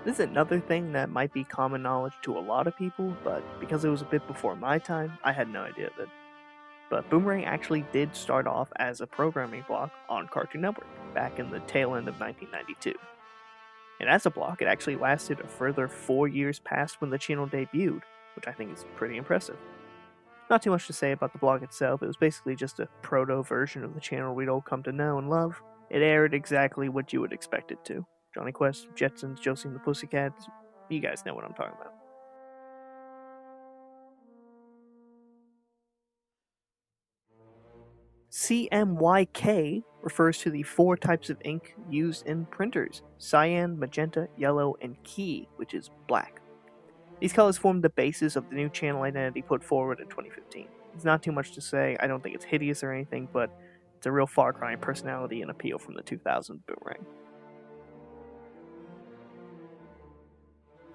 This is another thing that might be common knowledge to a lot of people, but because it was a bit before my time, I had no idea of it. But Boomerang actually did start off as a programming block on Cartoon Network back in the tail end of 1992. And as a block, it actually lasted a further 4 years past when the channel debuted, which I think is pretty impressive. Not too much to say about the blog itself, it was basically just a proto version of the channel we'd all come to know and love. It aired exactly what you would expect it to. Johnny Quest, Jetsons, Josie and the Pussycats, you guys know what I'm talking about. CMYK refers to the 4 types of ink used in printers: cyan, magenta, yellow, and key, which is black. These colors formed the basis of the new channel identity put forward in 2015. It's not too much to say, I don't think it's hideous or anything, but it's a real far cry in personality and appeal from the 2000 Boomerang.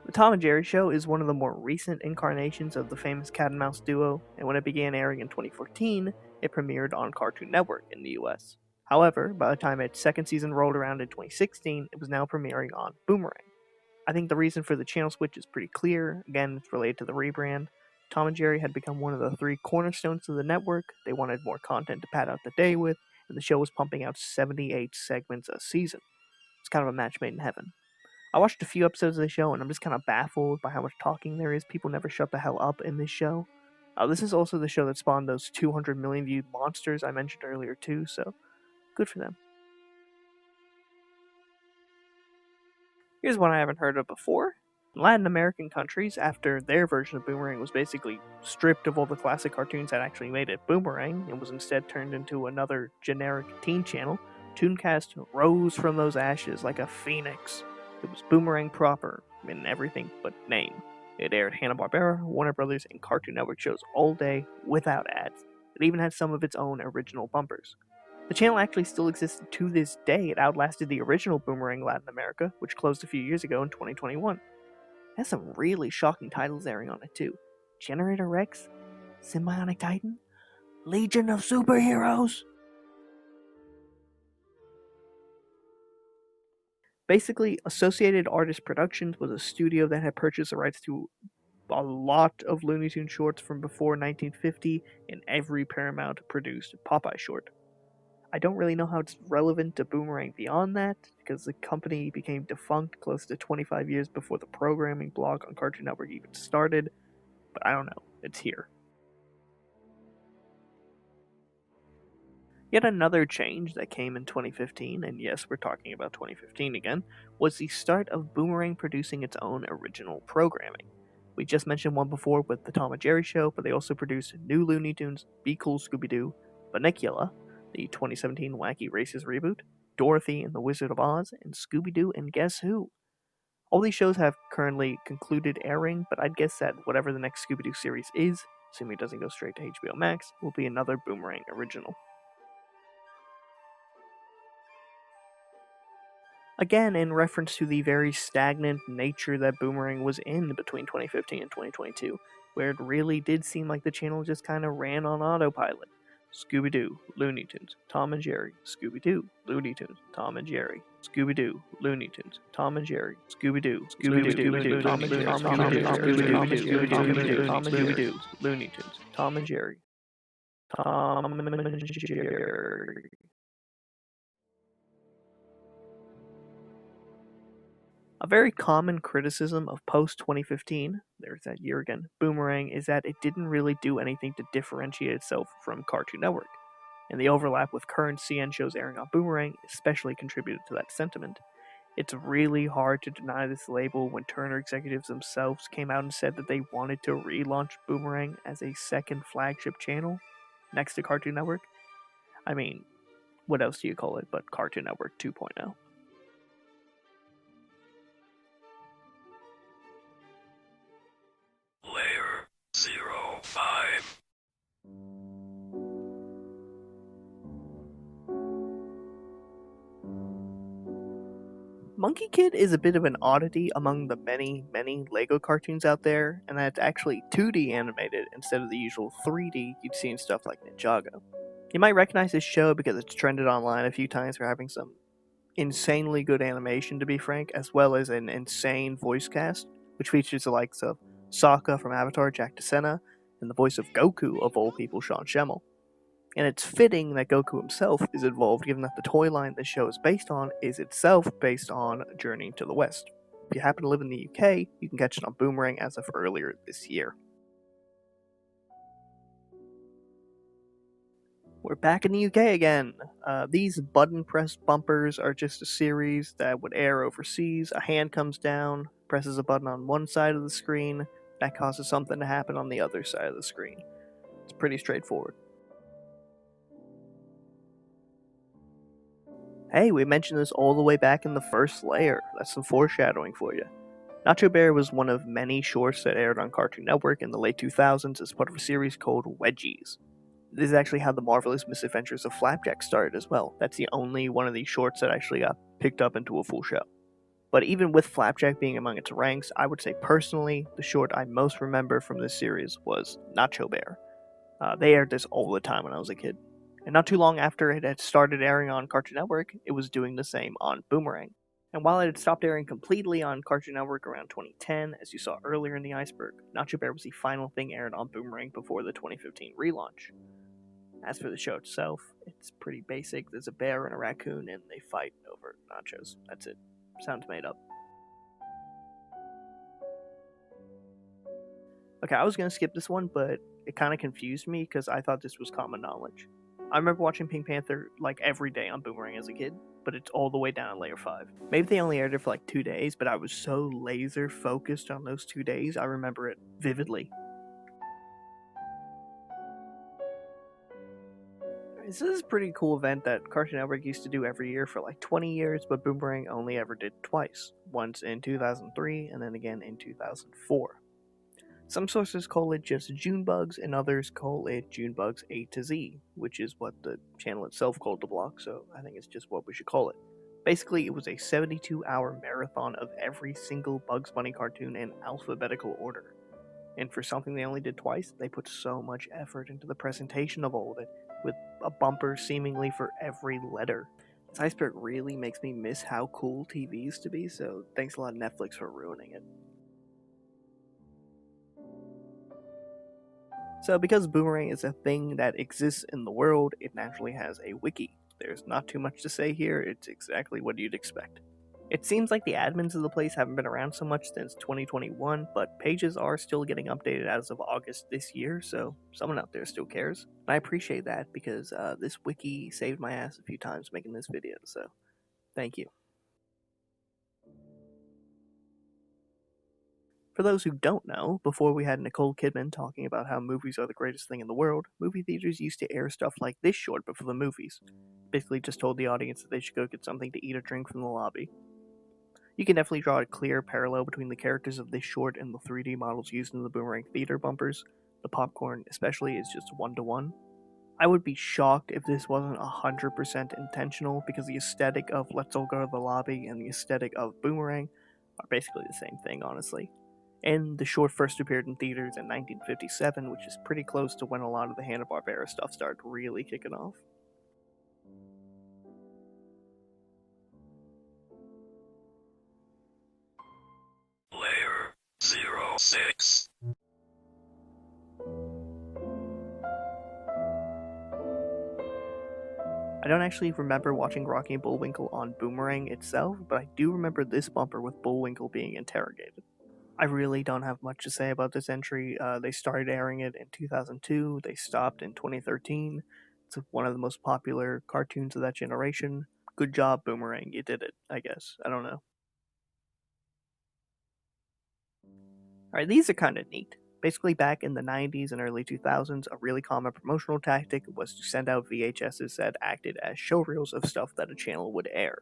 The Tom and Jerry Show is one of the more recent incarnations of the famous cat and mouse duo, and when it began airing in 2014, it premiered on Cartoon Network in the US. However, by the time its second season rolled around in 2016, it was now premiering on Boomerang. I think the reason for the channel switch is pretty clear. Again, it's related to the rebrand. Tom and Jerry had become one of the 3 cornerstones of the network. They wanted more content to pad out the day with, and the show was pumping out 78 segments a season. It's kind of a match made in heaven. I watched a few episodes of the show, and I'm just kind of baffled by how much talking there is. People never shut the hell up in this show. This is also the show that spawned those 200 million viewed monsters I mentioned earlier too, so good for them. Here's one I haven't heard of before. In Latin American countries, after their version of Boomerang was basically stripped of all the classic cartoons that actually made it Boomerang and was instead turned into another generic teen channel, Tooncast rose from those ashes like a phoenix. It was Boomerang proper, in everything but name. It aired Hanna-Barbera, Warner Brothers, and Cartoon Network shows all day, without ads. It even had some of its own original bumpers. The channel actually still exists to this day. It outlasted the original Boomerang Latin America, which closed a few years ago in 2021. It has some really shocking titles airing on it too. Generator Rex, Symbionic Titan, Legion of Superheroes. Basically, Associated Artists Productions was a studio that had purchased the rights to a lot of Looney Tunes shorts from before 1950 and every Paramount produced Popeye short. I don't really know how it's relevant to Boomerang beyond that, because the company became defunct close to 25 years before the programming block on Cartoon Network even started, but I don't know, it's here. Yet another change that came in 2015, and yes, we're talking about 2015 again, was the start of Boomerang producing its own original programming. We just mentioned one before with the Tom and Jerry Show, but they also produced New Looney Tunes, Be Cool Scooby-Doo, Bunnicula, the 2017 Wacky Races reboot, Dorothy and the Wizard of Oz, and Scooby-Doo and Guess Who. All these shows have currently concluded airing, but I'd guess that whatever the next Scooby-Doo series is, assuming it doesn't go straight to HBO Max, will be another Boomerang original. Again, in reference to the very stagnant nature that Boomerang was in between 2015 and 2022, where it really did seem like the channel just kind of ran on autopilot. Scooby-Doo, Looney Tunes, Tom and Jerry, Scooby-Doo, Looney Tunes, Tom and Jerry, Scooby-Doo, Looney Tunes, Tom and Jerry, Scooby-Doo, Scooby-Doo, Tom and Jerry, Scooby-Doo, Scooby-Doo, Looney Tunes, Tom and Jerry, Tom and Jerry. A very common criticism of post-2015, there's that year again, Boomerang, is that it didn't really do anything to differentiate itself from Cartoon Network, and the overlap with current CN shows airing on Boomerang especially contributed to that sentiment. It's really hard to deny this label when Turner executives themselves came out and said that they wanted to relaunch Boomerang as a second flagship channel next to Cartoon Network. I mean, what else do you call it but Cartoon Network 2.0? Layer 05. Monkey Kid is a bit of an oddity among the many, many LEGO cartoons out there, and that it's actually 2D animated instead of the usual 3D you'd see in stuff like Ninjago. You might recognize this show because it's trended online a few times for having some insanely good animation, to be frank, as well as an insane voice cast, which features the likes of Sokka from Avatar, Jack DeSena, and the voice of Goku, of all people, Sean Schemmel. And it's fitting that Goku himself is involved, given that the toy line this show is based on is itself based on Journey to the West. If you happen to live in the UK, you can catch it on Boomerang as of earlier this year. We're back in the UK again. These button press bumpers are just a series that would air overseas. A hand comes down, presses a button on one side of the screen, that causes something to happen on the other side of the screen. It's pretty straightforward. Hey, we mentioned this all the way back in the first layer. That's some foreshadowing for you. Nacho Bear was one of many shorts that aired on Cartoon Network in the late 2000s as part of a series called Wedgies. This is actually how the Marvelous Misadventures of Flapjack started as well. That's the only one of these shorts that actually got picked up into a full show. But even with Flapjack being among its ranks, I would say personally, the short I most remember from this series was Nacho Bear. They aired this all the time when I was a kid. And not too long after it had started airing on Cartoon Network, it was doing the same on Boomerang. And while it had stopped airing completely on Cartoon Network around 2010, as you saw earlier in the Iceberg, Nacho Bear was the final thing aired on Boomerang before the 2015 relaunch. As for the show itself, it's pretty basic. There's a bear and a raccoon, and they fight over nachos. That's it. Sounds made up. Okay, I was gonna skip this one, but it kind of confused me because I thought this was common knowledge. I remember watching Pink Panther like every day on Boomerang as a kid, but it's all the way down in layer 5. Maybe they only aired it for like 2 days, but I was so laser focused on those 2 days, I remember it vividly. This is a pretty cool event that Cartoon Network used to do every year for like 20 years, but Boomerang only ever did twice. Once in 2003 and then again in 2004. Some sources call it just Junebugs, and others call it Junebugs A to Z, which is what the channel itself called the block, so I think it's just what we should call it. Basically, it was a 72-hour marathon of every single Bugs Bunny cartoon in alphabetical order. And for something they only did twice, they put so much effort into the presentation of all of it, with a bumper seemingly for every letter. This Iceberg really makes me miss how cool TV used to be, so thanks a lot Netflix for ruining it. So because Boomerang is a thing that exists in the world, it naturally has a wiki. There's not too much to say here, it's exactly what you'd expect. It seems like the admins of the place haven't been around so much since 2021, but pages are still getting updated as of August this year, so someone out there still cares. And I appreciate that because this wiki saved my ass a few times making this video, so thank you. For those who don't know, before we had Nicole Kidman talking about how movies are the greatest thing in the world, movie theaters used to air stuff like this short before the movies. Basically just told the audience that they should go get something to eat or drink from the lobby. You can definitely draw a clear parallel between the characters of this short and the 3D models used in the Boomerang theater bumpers. The popcorn, especially, is just 1-to-1. I would be shocked if this wasn't 100% intentional because the aesthetic of Let's All Go to the Lobby and the aesthetic of Boomerang are basically the same thing, honestly. And the short first appeared in theaters in 1957, which is pretty close to when a lot of the Hanna-Barbera stuff started really kicking off. Layer 06. I don't actually remember watching Rocky and Bullwinkle on Boomerang itself, but I do remember this bumper with Bullwinkle being interrogated. I really don't have much to say about this entry. They started airing it in 2002, they stopped in 2013. It's one of the most popular cartoons of that generation. Good job, Boomerang, you did it, I guess. I don't know. Alright, these are kinda neat. Basically, back in the 90s and early 2000s, a really common promotional tactic was to send out VHSs that acted as showreels of stuff that a channel would air.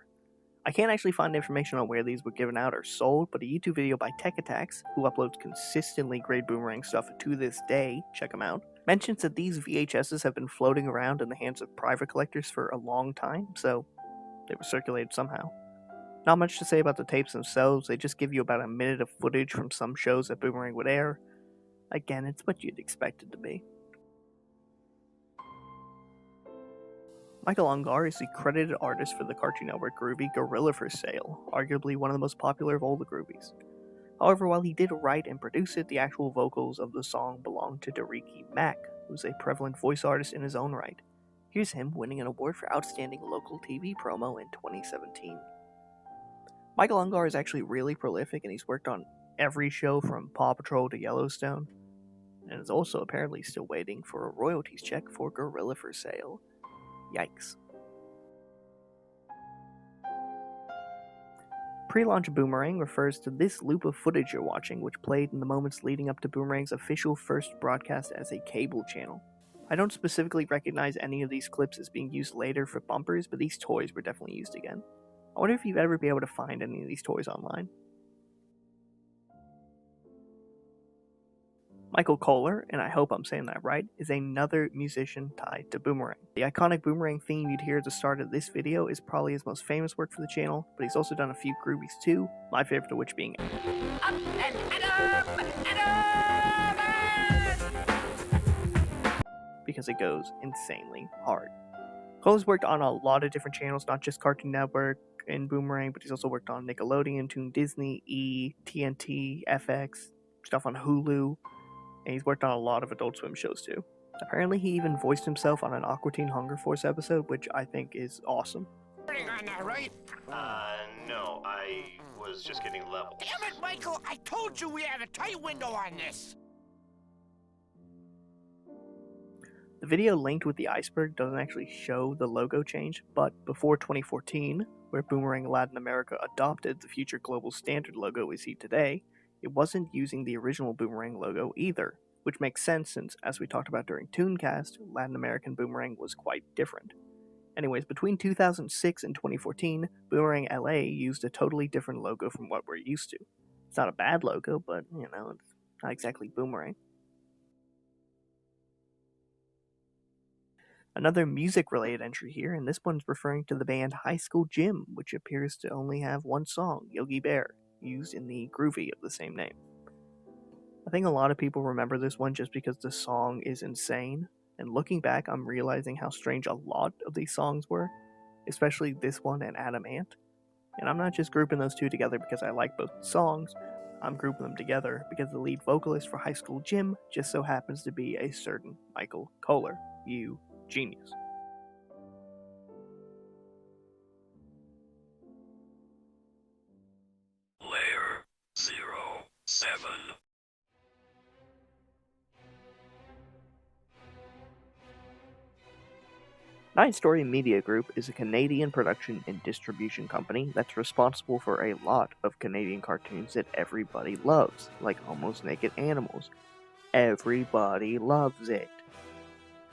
I can't actually find information on where these were given out or sold, but a YouTube video by Tech Attacks, who uploads consistently great Boomerang stuff to this day, check him out, mentions that these VHSs have been floating around in the hands of private collectors for a long time, so they were circulated somehow. Not much to say about the tapes themselves, they just give you about a minute of footage from some shows that Boomerang would air. Again, it's what you'd expect it to be. Michael Ungar is the credited artist for the Cartoon Network groovy Gorilla for Sale, arguably one of the most popular of all the groovies. However, while he did write and produce it, the actual vocals of the song belonged to Dariki Mack, who's a prevalent voice artist in his own right. Here's him winning an award for Outstanding Local TV Promo in 2017. Michael Ungar is actually really prolific, and he's worked on every show from Paw Patrol to Yellowstone, and is also apparently still waiting for a royalties check for Gorilla for Sale. Yikes. Pre-launch Boomerang refers to this loop of footage you're watching, which played in the moments leading up to Boomerang's official first broadcast as a cable channel. I don't specifically recognize any of these clips as being used later for bumpers, but these toys were definitely used again. I wonder if you'd ever be able to find any of these toys online. Michael Kohler, and I hope I'm saying that right, is another musician tied to Boomerang. The iconic Boomerang theme you'd hear at the start of this video is probably his most famous work for the channel, but he's also done a few groovies too, my favorite of which being Up and because it goes insanely hard. Kohler's worked on a lot of different channels, not just Cartoon Network and Boomerang, but he's also worked on Nickelodeon, Toon Disney, E, TNT, FX, stuff on Hulu, and he's worked on a lot of Adult Swim shows too. Apparently he even voiced himself on an Aqua Teen Hunger Force episode, which I think is awesome. On that, right? No, I was just getting levels. Damn it, Michael! I told you we had a tight window on this! The video linked with the Iceberg doesn't actually show the logo change, but before 2014, where Boomerang Latin America adopted the future global standard logo we see today, it wasn't using the original Boomerang logo either, which makes sense since, as we talked about during Tooncast, Latin American Boomerang was quite different. Anyways, between 2006 and 2014, Boomerang LA used a totally different logo from what we're used to. It's not a bad logo, but, it's not exactly Boomerang. Another music-related entry here, and this one's referring to the band High School Gym, which appears to only have one song, Yogi Bear, used in the groovy of the same name. I think a lot of people remember this one just because the song is insane, and looking back, I'm realizing how strange a lot of these songs were, especially this one and Adam Ant. And I'm not just grouping those two together because I like both songs, I'm grouping them together because the lead vocalist for High School Gym just so happens to be a certain Michael Kohler. You genius. Layer 07. Nine Story Media Group is a Canadian production and distribution company that's responsible for a lot of Canadian cartoons that everybody loves, like Almost Naked Animals. Everybody loves it.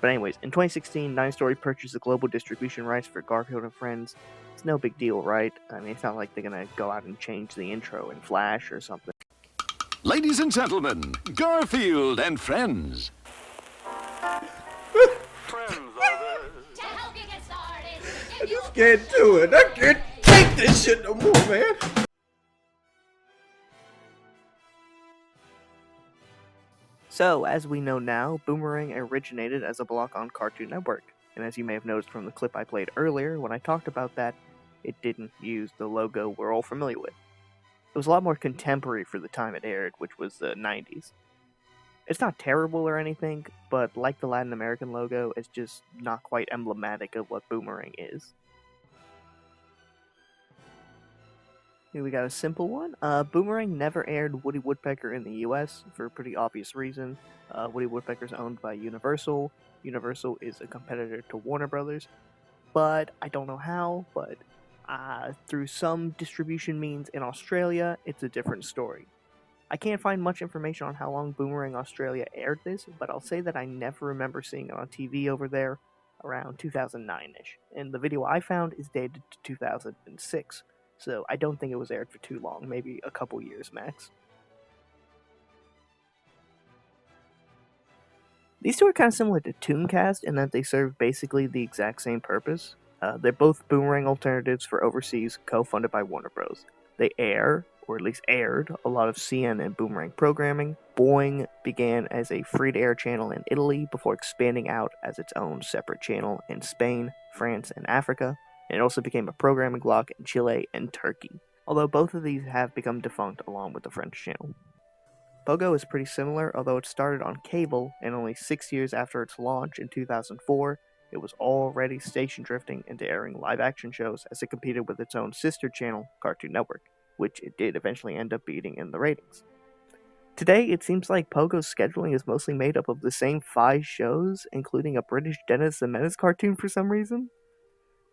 But anyways, in 2016, Nine Story purchased the global distribution rights for Garfield and Friends. It's no big deal, right? I mean, it's not like they're gonna go out and change the intro in Flash or something. Ladies and gentlemen, Garfield and Friends. Friends are there. To help you get started. I just can't do it. I can't take this shit no more, man. So, as we know now, Boomerang originated as a block on Cartoon Network, and as you may have noticed from the clip I played earlier, when I talked about that, it didn't use the logo we're all familiar with. It was a lot more contemporary for the time it aired, which was the 90s. It's not terrible or anything, but like the Latin American logo, it's just not quite emblematic of what Boomerang is. Here we got a simple one. Boomerang never aired Woody Woodpecker in the US for a pretty obvious reason. Woody Woodpecker is owned by Universal. Universal is a competitor to Warner Brothers, but I don't know how, but through some distribution means in Australia, it's a different story. I can't find much information on how long Boomerang Australia aired this, but I'll say that I never remember seeing it on TV over there around 2009-ish, and the video I found is dated to 2006. So I don't think it was aired for too long, maybe a couple years max. These two are kind of similar to Tooncast in that they serve basically the exact same purpose. They're both Boomerang alternatives for overseas, co-funded by Warner Bros. They air, or at least aired, a lot of CN and Boomerang programming. Boing began as a free-to-air channel in Italy before expanding out as its own separate channel in Spain, France, and Africa, and it also became a programming block in Chile and Turkey, although both of these have become defunct along with the French channel. Pogo is pretty similar, although it started on cable, and only 6 years after its launch in 2004, it was already station drifting into airing live-action shows as it competed with its own sister channel, Cartoon Network, which it did eventually end up beating in the ratings. Today, it seems like Pogo's scheduling is mostly made up of the same 5 shows, including a British Dennis the Menace cartoon for some reason.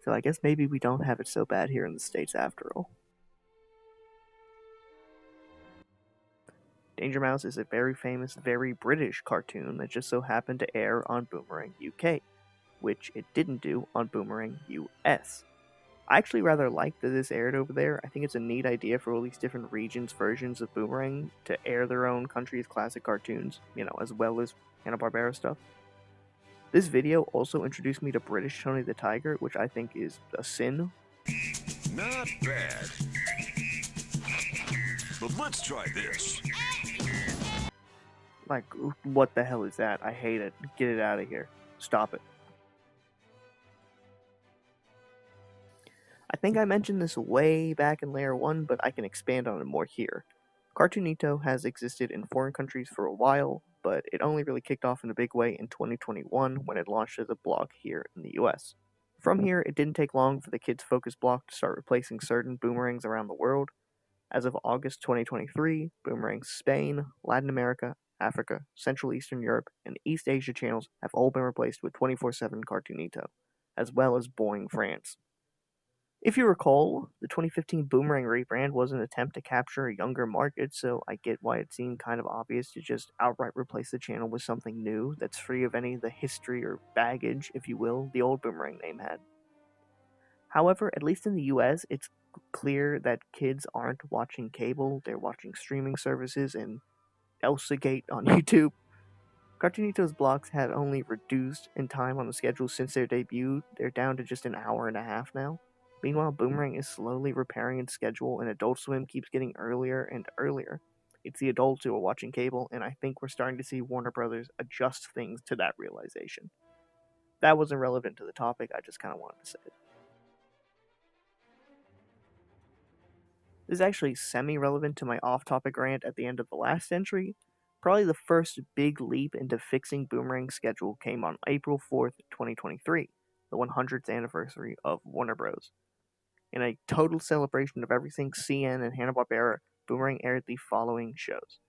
So I guess maybe we don't have it so bad here in the States after all. Danger Mouse is a very famous, very British cartoon that just so happened to air on Boomerang UK, which it didn't do on Boomerang US. I actually rather like that this aired over there. I think it's a neat idea for all these different regions' versions of Boomerang to air their own country's classic cartoons, as well as Hanna-Barbera stuff. This video also introduced me to British Tony the Tiger, which I think is a sin. Not bad. But let's try this. Like, what the hell is that? I hate it. Get it out of here. Stop it. I think I mentioned this way back in Layer 1, but I can expand on it more here. Cartoonito has existed in foreign countries for a while, but it only really kicked off in a big way in 2021 when it launched as a blog here in the US. From here, it didn't take long for the Kids Focus block to start replacing certain Boomerangs around the world. As of August 2023, Boomerang Spain, Latin America, Africa, Central Eastern Europe, and East Asia channels have all been replaced with 24/7 Cartoonito, as well as Boing France. If you recall, the 2015 Boomerang rebrand was an attempt to capture a younger market, so I get why it seemed kind of obvious to just outright replace the channel with something new that's free of any of the history or baggage, if you will, the old Boomerang name had. However, at least in the US, it's clear that kids aren't watching cable, they're watching streaming services and Elsagate on YouTube. Cartoonito's blocks have only reduced in time on the schedule since their debut. They're down to just an hour and a half now. Meanwhile, Boomerang is slowly repairing its schedule, and Adult Swim keeps getting earlier and earlier. It's the adults who are watching cable, and I think we're starting to see Warner Brothers adjust things to that realization. That wasn't relevant to the topic, I just kind of wanted to say it. This is actually semi-relevant to my off-topic rant at the end of the last entry. Probably the first big leap into fixing Boomerang's schedule came on April 4th, 2023, the 100th anniversary of Warner Bros. In a total celebration of everything CN and Hanna-Barbera, Boomerang aired the following shows: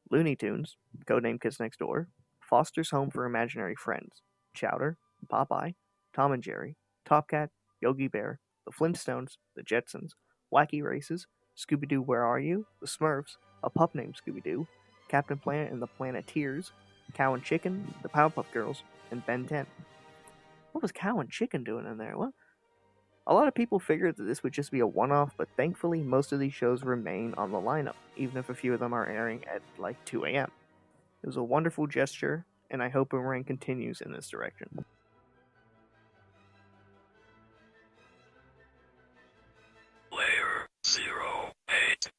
Looney Tunes, codename Kids Next Door, Foster's Home for Imaginary Friends, Chowder, Popeye, Tom and Jerry, Top Cat, Yogi Bear, The Flintstones, The Jetsons, Wacky Races, Scooby-Doo Where Are You?, The Smurfs, A Pup Named Scooby-Doo, Captain Planet and the Planeteers, Cow and Chicken, The Powerpuff Girls, and Ben 10. What was Cow and Chicken doing in there? What? A lot of people figured that this would just be a one-off, but thankfully most of these shows remain on the lineup, even if a few of them are airing at like 2 a.m. It was a wonderful gesture, and I hope Boomerang continues in this direction. Layer 08.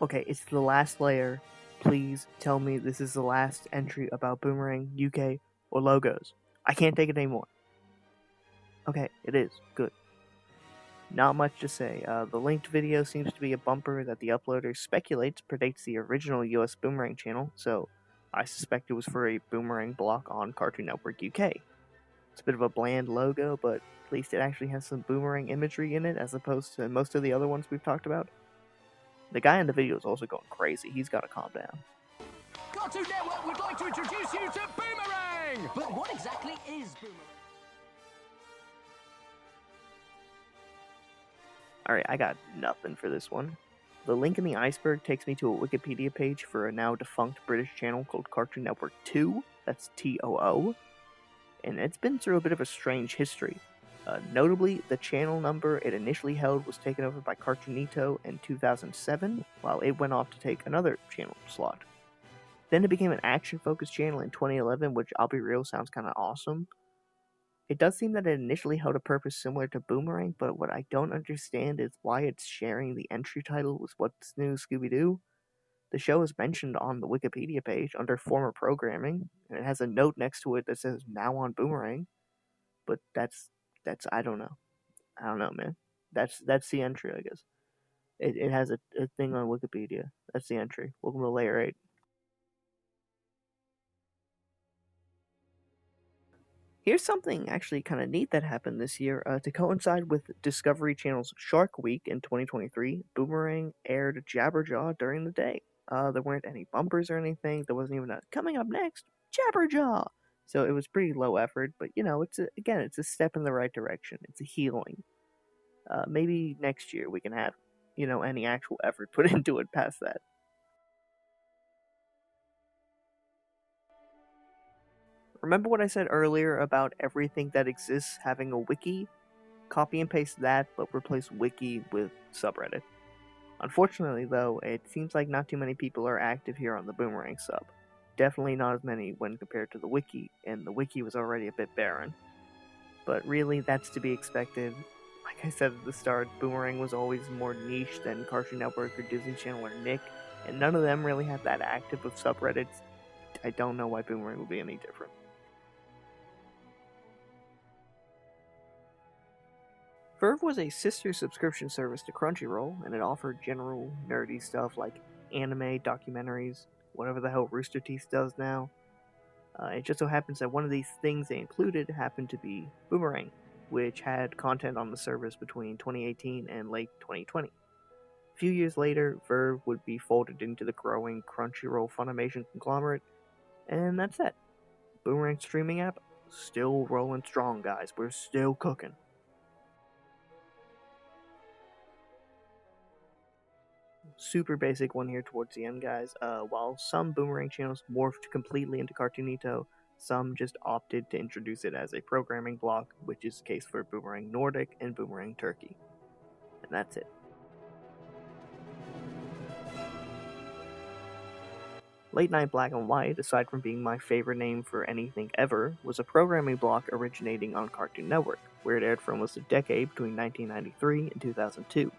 Okay, it's the last layer. Please tell me this is the last entry about Boomerang, UK, or logos. I can't take it anymore. Okay, it is. Good. Not much to say. The linked video seems to be a bumper that the uploader speculates predates the original US Boomerang channel, so I suspect it was for a Boomerang block on Cartoon Network UK. It's a bit of a bland logo, but at least it actually has some Boomerang imagery in it, as opposed to most of the other ones we've talked about. The guy in the video is also going crazy. He's got to calm down. Cartoon Network would like to introduce you to Boomerang! But what exactly is Boomerang? Alright, I got nothing for this one. The link in the Iceberg takes me to a Wikipedia page for a now defunct British channel called Cartoon Network 2, that's TOO, and it's been through a bit of a strange history. Notably, the channel number it initially held was taken over by Cartoonito in 2007, while it went off to take another channel slot. Then it became an action-focused channel in 2011, which, I'll be real, sounds kind of awesome. It does seem that it initially held a purpose similar to Boomerang, but what I don't understand is why it's sharing the entry title with What's New Scooby-Doo. The show is mentioned on the Wikipedia page under former programming, and it has a note next to it that says now on Boomerang. But that's I don't know. I don't know, man. That's the entry, I guess. It has a thing on Wikipedia. That's the entry. Welcome to Layer 8. Here's something actually kind of neat that happened this year. To coincide with Discovery Channel's Shark Week in 2023, Boomerang aired Jabberjaw during the day. There weren't any bumpers or anything. There wasn't even a coming up next, Jabberjaw. So it was pretty low effort, but it's a step in the right direction. It's a healing. Maybe next year we can have, any actual effort put into it past that. Remember what I said earlier about everything that exists having a wiki? Copy and paste that, but replace wiki with subreddit. Unfortunately, though, it seems like not too many people are active here on the Boomerang sub. Definitely not as many when compared to the wiki, and the wiki was already a bit barren. But really, that's to be expected. Like I said at the start, Boomerang was always more niche than Cartoon Network or Disney Channel or Nick, and none of them really have that active of subreddits. I don't know why Boomerang would be any different. Verve was a sister subscription service to Crunchyroll, and it offered general nerdy stuff like anime, documentaries, whatever the hell Rooster Teeth does now. It just so happens that one of these things they included happened to be Boomerang, which had content on the service between 2018 and late 2020. A few years later, Verve would be folded into the growing Crunchyroll Funimation conglomerate, and that's it. Boomerang streaming app, still rolling strong, guys. We're still cooking. Super basic one here towards the end, guys. While some Boomerang channels morphed completely into Cartoonito, some just opted to introduce it as a programming block, which is the case for Boomerang Nordic and Boomerang Turkey. And that's it. Late Night Black and White, aside from being my favorite name for anything ever, was a programming block originating on Cartoon Network, where it aired for almost a decade between 1993 and 2002.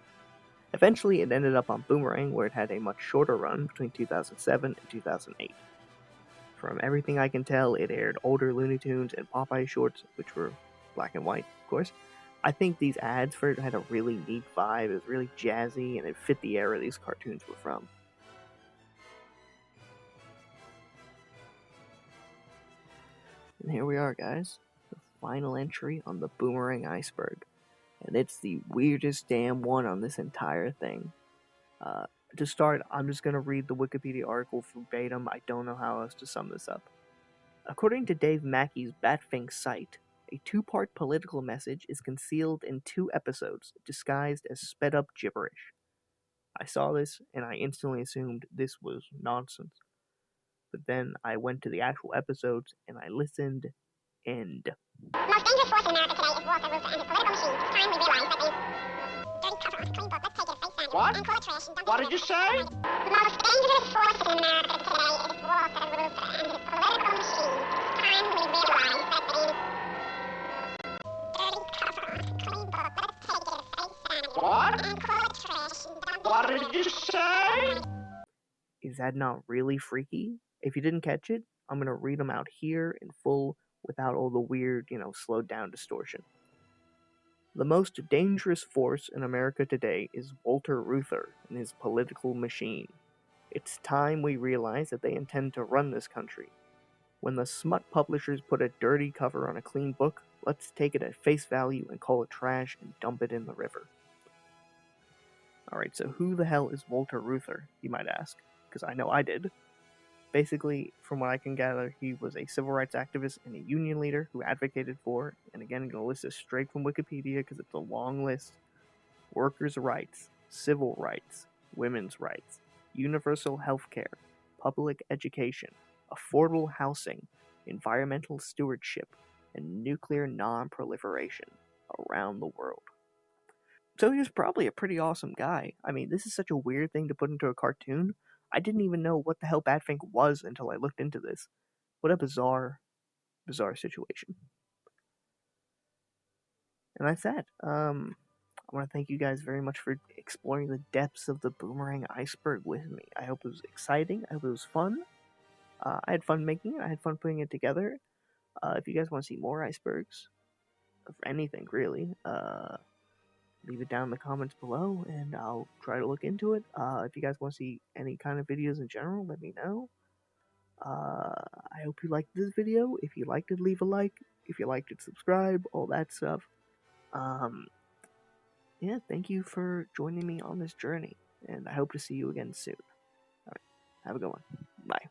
Eventually, it ended up on Boomerang, where it had a much shorter run between 2007 and 2008. From everything I can tell, it aired older Looney Tunes and Popeye shorts, which were black and white, of course. I think these ads for it had a really neat vibe. It was really jazzy, and it fit the era these cartoons were from. And here we are, guys. The final entry on the Boomerang Iceberg. And it's the weirdest damn one on this entire thing. To start, I'm just going to read the Wikipedia article verbatim. I don't know how else to sum this up. According to Dave Mackey's Batfink site, a two-part political message is concealed in 2 episodes, disguised as sped-up gibberish. I saw this, and I instantly assumed this was nonsense. But then I went to the actual episodes, and I listened, and... The most dangerous force in America today is Walter Reuther and his political machine. It's time we realize that they dirty cover on a clean book. Let's take it at face value. What? And call it trash. What did you say? The most dangerous force in America today is Walter Reuther and his political machine. It's time we realize that they dirty cover on a clean book. Let's take it at face value. What? And call it trash. What did you say? Is that not really freaky? If you didn't catch it, I'm going to read them out here in full without all the weird, slowed down distortion. The most dangerous force in America today is Walter Reuther and his political machine. It's time we realize that they intend to run this country. When the smut publishers put a dirty cover on a clean book, let's take it at face value and call it trash and dump it in the river. Alright, so who the hell is Walter Reuther, you might ask? Because I know I did. Basically, from what I can gather, he was a civil rights activist and a union leader who advocated for, and again, I'm going to list this straight from Wikipedia because it's a long list, workers' rights, civil rights, women's rights, universal health care, public education, affordable housing, environmental stewardship, and nuclear non-proliferation around the world. So he was probably a pretty awesome guy. I mean, this is such a weird thing to put into a cartoon. I didn't even know what the hell Badfink was until I looked into this. What a bizarre situation. And that's that. I want to thank you guys very much for exploring the depths of the Boomerang Iceberg with me. I hope it was exciting. I hope it was fun. I had fun making it. I had fun putting it together. If you guys want to see more icebergs, or anything really, leave it down in the comments below, and I'll try to look into it. If you guys want to see any kind of videos in general, let me know. I hope you liked this video. If you liked it, leave a like. If you liked it, subscribe. All that stuff. Yeah, thank you for joining me on this journey, and I hope to see you again soon. Alright, have a good one. Bye.